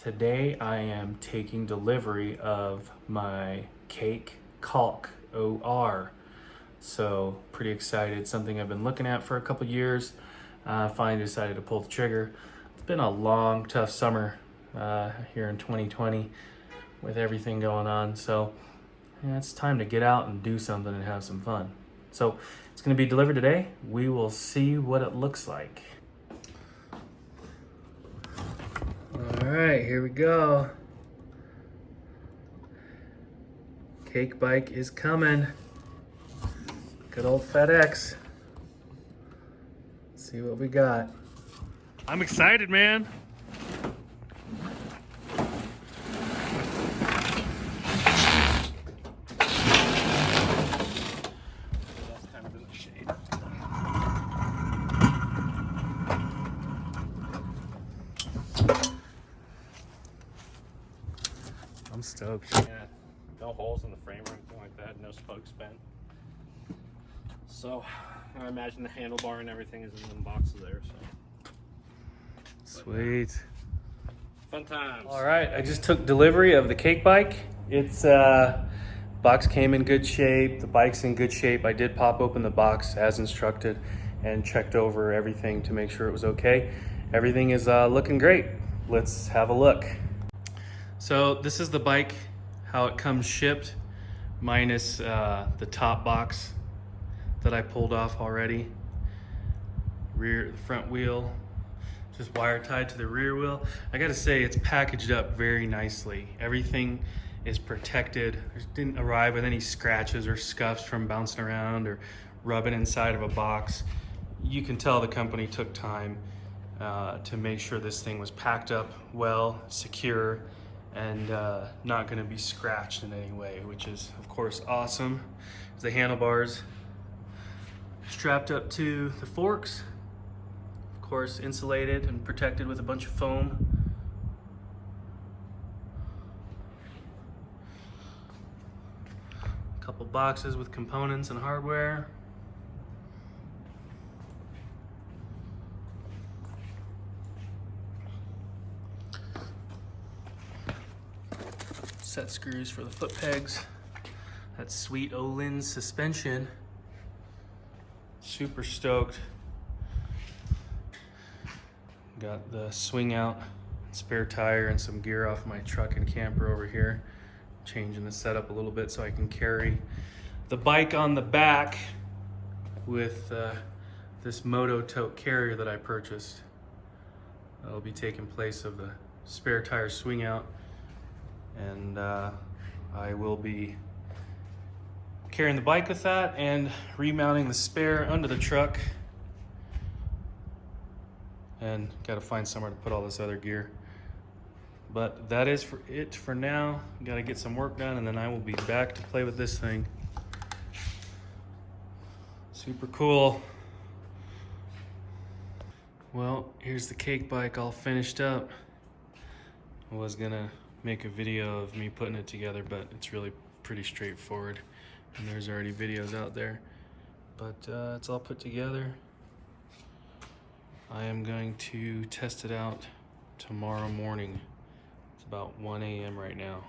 Today I am taking delivery of my Cake Kalk OR. So pretty excited, something I've been looking at for a couple years. Finally decided to pull the trigger. It's been a long, tough summer here in 2020 with everything going on. So yeah, it's time to get out and do something and have some fun. So it's gonna be delivered today. We will see what it looks like. All right, here we go. Cake bike is coming. Good old FedEx. Let's see what we got. I'm excited, man. That's kind of in the shade. I'm stoked. Yeah, no holes in the frame or anything like that, no spoke span. So I imagine the handlebar and everything is in the boxes there. So Sweet. Fun times. All right, I just took delivery of the cake bike. It's box came in good shape. The bike's in good shape. I did pop open the box as instructed and checked over everything to make sure it was okay. Everything is looking great. Let's have a look. So this is the bike, how it comes shipped, minus the top box that I pulled off already. The front wheel, just wire tied to the rear wheel. I gotta say, it's packaged up very nicely. Everything is protected. It didn't arrive with any scratches or scuffs from bouncing around or rubbing inside of a box. You can tell the company took time to make sure this thing was packed up well, secure, and not gonna be scratched in any way, which is of course awesome. The handlebars strapped up to the forks, of course insulated and protected with a bunch of foam. A couple boxes with components and hardware. Set screws for the foot pegs. That sweet Olin suspension. Super stoked. Got the swing out, spare tire, and some gear off my truck and camper over here. Changing the setup a little bit so I can carry the bike on the back with this Moto tote carrier that I purchased. That'll be taking place of the spare tire swing out. And I will be carrying the bike with that and remounting the spare under the truck. And got to find somewhere to put all this other gear. But that is it for now. Got to get some work done and then I will be back to play with this thing. Super cool. Well, here's the cake bike all finished up. I was gonna make a video of me putting it together, but it's really pretty straightforward and there's already videos out there, but it's all put together. I am going to test it out tomorrow morning. It's about 1 a.m. right now.